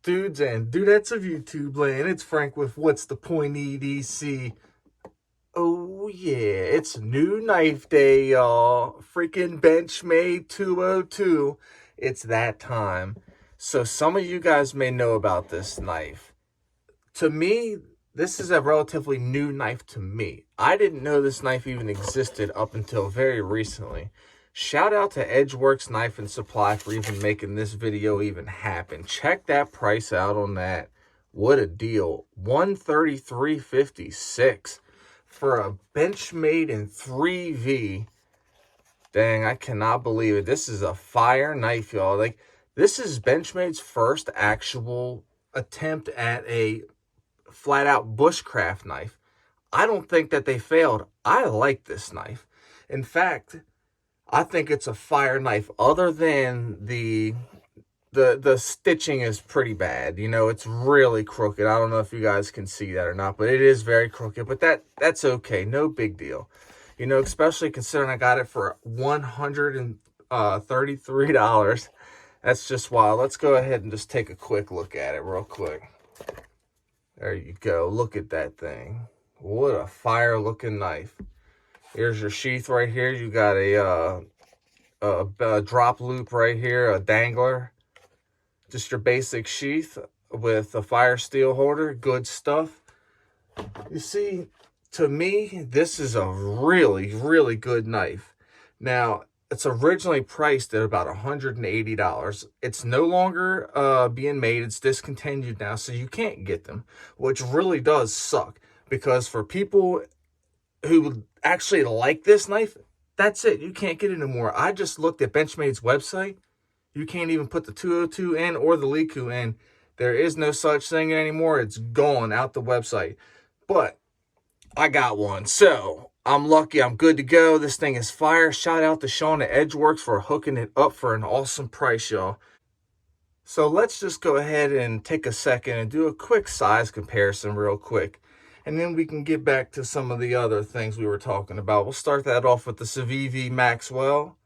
Dudes and dudettes of YouTube land, it's Frank with What's the Point EDC. Oh yeah, it's new knife day, y'all. Freaking Benchmade 202. It's that time. So some of you guys may know about this knife. To me, this is a relatively new knife to me. I didn't know this knife even existed up until very recently. Shout out to Edgeworks Knife Supply for even making this video even happen. Check that price out on that. What a deal. $133.56 for a Benchmade in 3V. Dang, I cannot believe it. This is a fire knife, y'all. Like, this is Benchmade's first actual attempt at a flat out bushcraft knife. I don't think that they failed. I like this knife. In fact, I think it's a fire knife. Other than the stitching is pretty bad. You know, it's really crooked. I don't know if you guys can see that or not, but it is very crooked. But that's okay. No big deal. You know, especially considering I got it for $133. That's just wild. Let's go ahead and just take a quick look at it real quick. There you go. Look at that thing. What a fire looking knife. Here's your sheath right here. You got a drop loop right here, a dangler. Just your basic sheath with a fire steel holder. Good stuff. You see, to me, this is a really, really good knife. Now, it's originally priced at about $180. It's no longer being made. It's discontinued now, so you can't get them, which really does suck. Because for people who would actually like this knife, that's it. You can't get it anymore. I just looked at Benchmade's website. You can't even put the 202 in or the Leuku in. There is no such thing anymore. It's gone out the website. But I got one, so I'm lucky. I'm good to go. This thing is fire. Shout out to Sean at Edgeworks for hooking it up for an awesome price, y'all. So let's just go ahead and take a second and do a quick size comparison real quick. And then we can get back to some of the other things we were talking about. We'll start that off with the CPM-3V Maxwell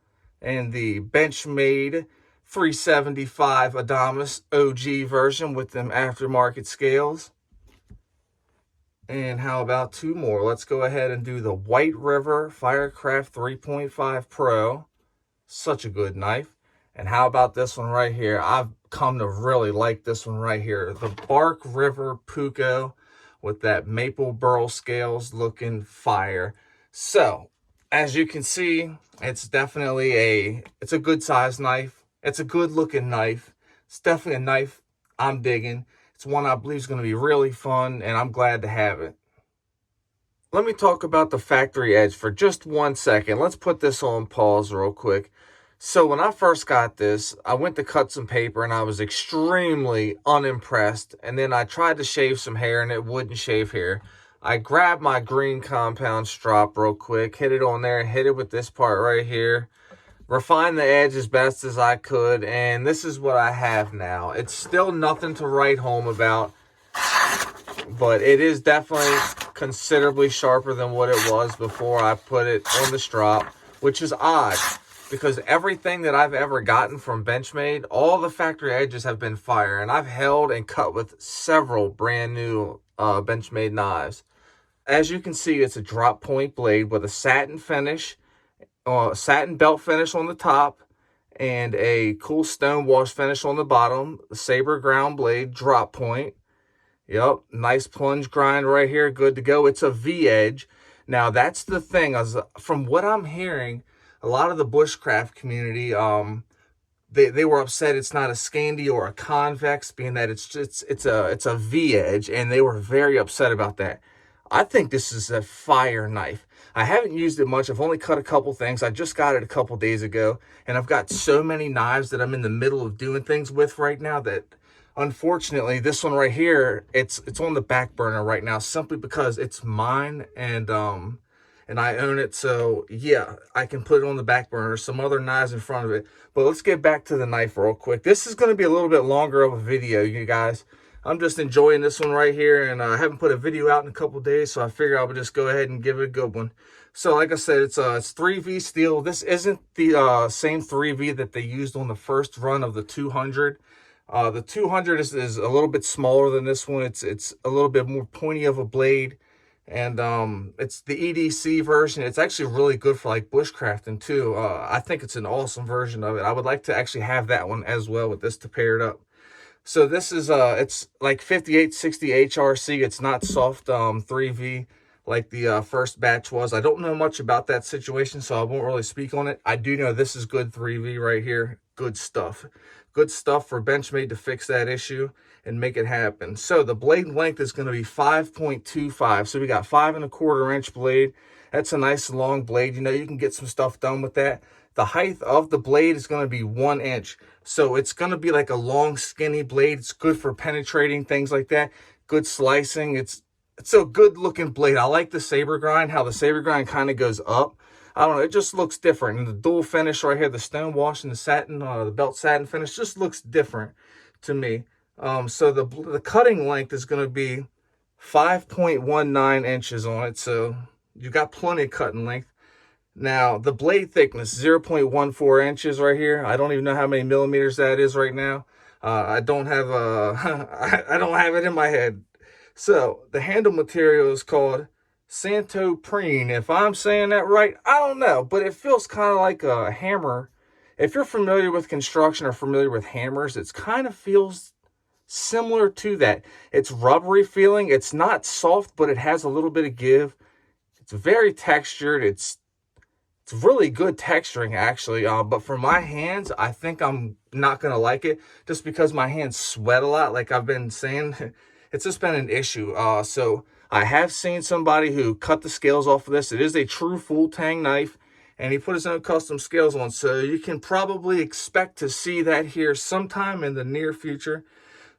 and the Benchmade 375 Adamas OG version with them aftermarket scales. And how about two more? Let's go ahead and do the White River Firecraft 3.5 Pro. Such a good knife. And how about this one right here? I've come to really like this one right here. The Bark River Puko with that maple burl scales looking fire. So, as you can see, it's definitely it's a good size knife. It's a good looking knife. It's definitely a knife I'm digging. It's one I believe is going to be really fun, and I'm glad to have it. Let me talk about the factory edge for just 1 second. Let's put this on pause real quick. So when I first got this, I went to cut some paper and I was extremely unimpressed. And then I tried to shave some hair and it wouldn't shave hair. I grabbed my green compound strop real quick, hit it on there and hit it with this part right here. Refined the edge as best as I could, and this is what I have now. It's still nothing to write home about, but it is definitely considerably sharper than what it was before I put it on the strop, which is odd. Because everything that I've ever gotten from Benchmade, all the factory edges have been fire. And I've held and cut with several brand new Benchmade knives. As you can see, it's a drop point blade with a satin finish, satin belt finish on the top, and a cool stone wash finish on the bottom. The saber ground blade drop point. Yep, nice plunge grind right here. Good to go. It's a V-edge. Now, that's the thing. From what I'm hearing, a lot of the bushcraft community, they were upset it's not a Scandi or a convex, being that it's a V-edge, and they were very upset about that. I think this is a fire knife. I haven't used it much. I've only cut a couple things. I just got it a couple days ago, and I've got so many knives that I'm in the middle of doing things with right now that, unfortunately, this one right here, it's on the back burner right now simply because it's mine, and I own it, so yeah, I can put it on the back burner. Some other knives in front of it. But let's get back to the knife real quick. This is going to be a little bit longer of a video, you guys. I'm just enjoying this one right here, and I haven't put a video out in a couple days, so I figured I would just go ahead and give it a good one. So like I said, it's 3V steel. This isn't the same 3V that they used on the first run of the 200. The 200 is a little bit smaller than this one. It's a little bit more pointy of a blade, and it's the EDC version. It's actually really good for like bushcrafting too. I think it's an awesome version of it. I would like to actually have that one as well with this to pair it up. So this is it's like 5860 HRC. It's not soft 3V like the first batch was. I don't know much about that situation, so I won't really speak on it. I do know this is good 3V right here. Good stuff. Good stuff for Benchmade to fix that issue and make it happen. So the blade length is going to be 5.25. So we got 5¼ inch blade. That's a nice long blade. You know, you can get some stuff done with that. The height of the blade is going to be 1 inch. So it's going to be like a long, skinny blade. It's good for penetrating, things like that. Good slicing. It's a good looking blade. I like the saber grind, how the saber grind kind of goes up. I don't know, it just looks different. And the dual finish right here, the stone wash and the satin, the belt satin finish just looks different to me. So the cutting length is going to be 5.19 inches on it. So you got plenty of cutting length. Now, the blade thickness, 0.14 inches right here. I don't even know how many millimeters that is right now. I don't have I don't have it in my head. So the handle material is called Santoprene. If I'm saying that right, I don't know, but it feels kind of like a hammer. If you're familiar with construction or familiar with hammers, it kind of feels similar to that. It's rubbery feeling. It's not soft, but it has a little bit of give. It's very textured. It's really good texturing, actually. But for my hands, I think I'm not going to like it just because my hands sweat a lot. Like I've been saying, it's just been an issue. So I have seen somebody who cut the scales off of this. It is a true full tang knife, and he put his own custom scales on. So you can probably expect to see that here sometime in the near future.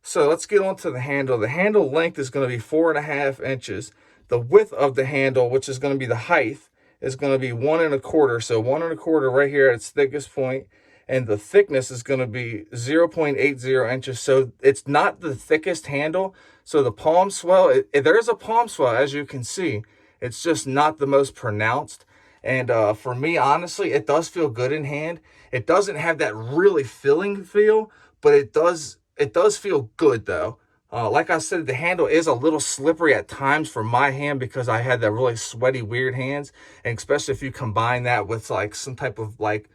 So let's get on to the handle. The handle length is going to be 4.5 inches. The width of the handle, which is going to be the height, is going to be 1¼ So 1¼ right here at its thickest point, and the thickness is going to be 0.80 inches. So it's not the thickest handle. So the palm swell, there is a palm swell, as you can see. It's just not the most pronounced. And for me, honestly, it does feel good in hand. It doesn't have that really filling feel, but it does feel good though. Like I said, the handle is a little slippery at times for my hand because I had that really sweaty, weird hands. And especially if you combine that with like some type of like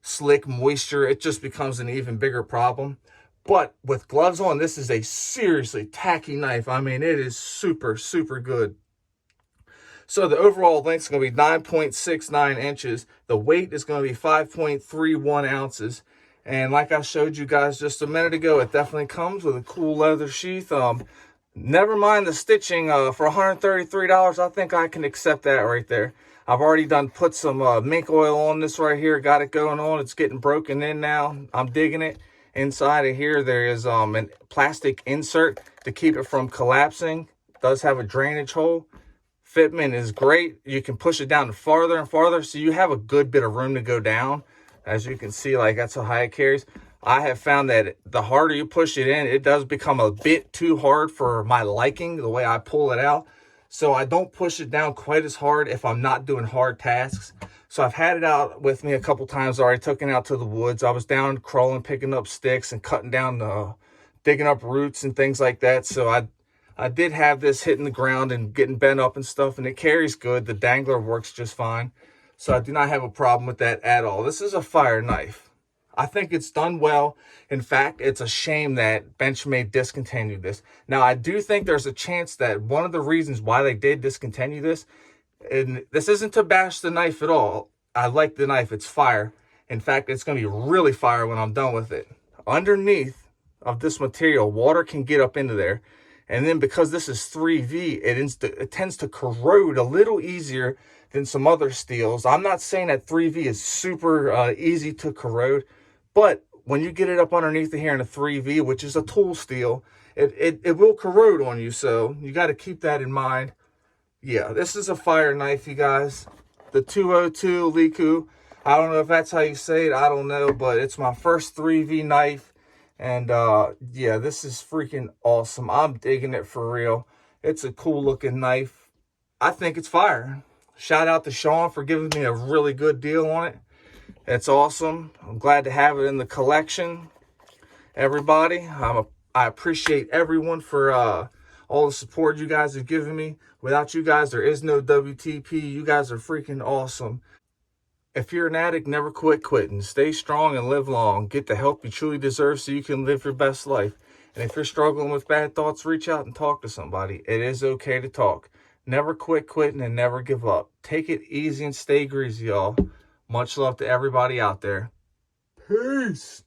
slick moisture, it just becomes an even bigger problem. But with gloves on, this is a seriously tacky knife. I mean, it is super, super good. So the overall length is going to be 9.69 inches. The weight is going to be 5.31 ounces. And like I showed you guys just a minute ago, it definitely comes with a cool leather sheath. Never mind the stitching. For $133, I think I can accept that right there. I've already put some mink oil on this right here. Got it going on. It's getting broken in now. I'm digging it. Inside of here, there is a plastic insert to keep it from collapsing. It does have a drainage hole. Fitment is great. You can push it down farther and farther, so you have a good bit of room to go down. As you can see, like that's how high it carries. I have found that the harder you push it in, it does become a bit too hard for my liking, the way I pull it out. So I don't push it down quite as hard if I'm not doing hard tasks. So I've had it out with me a couple times already, took it out to the woods. I was down crawling, picking up sticks and cutting down, digging up roots and things like that. So I did have this hitting the ground and getting bent up and stuff, and it carries good. The dangler works just fine. So I do not have a problem with that at all. This is a fire knife. I think it's done well. In fact, it's a shame that Benchmade discontinued this. Now, I do think there's a chance that one of the reasons why they did discontinue this, and this isn't to bash the knife at all. I like the knife. It's fire. In fact, it's going to be really fire when I'm done with it. Underneath of this material, water can get up into there. And then because this is 3V, it tends to corrode a little easier than some other steels. I'm not saying that 3V is super easy to corrode, but when you get it up underneath here in a 3V, which is a tool steel, it will corrode on you. So you got to keep that in mind. Yeah, this is a fire knife, you guys. The 202 Leuku. I don't know if that's how you say it. I don't know, but it's my first 3V knife. And yeah, this is freaking awesome. I'm digging it for real. It's a cool looking knife. I think it's fire. Shout out to Sean for giving me a really good deal on it. It's awesome. I'm glad to have it in the collection. everybody. I appreciate everyone for all the support you guys have given me. Without you guys, there is no WTP. You guys are freaking awesome. If you're an addict, never quit quitting. Stay strong and live long. Get the help you truly deserve so you can live your best life. And if you're struggling with bad thoughts, reach out and talk to somebody. It is okay to talk. Never quit quitting and never give up. Take it easy and stay greasy, y'all. Much love to everybody out there. Peace.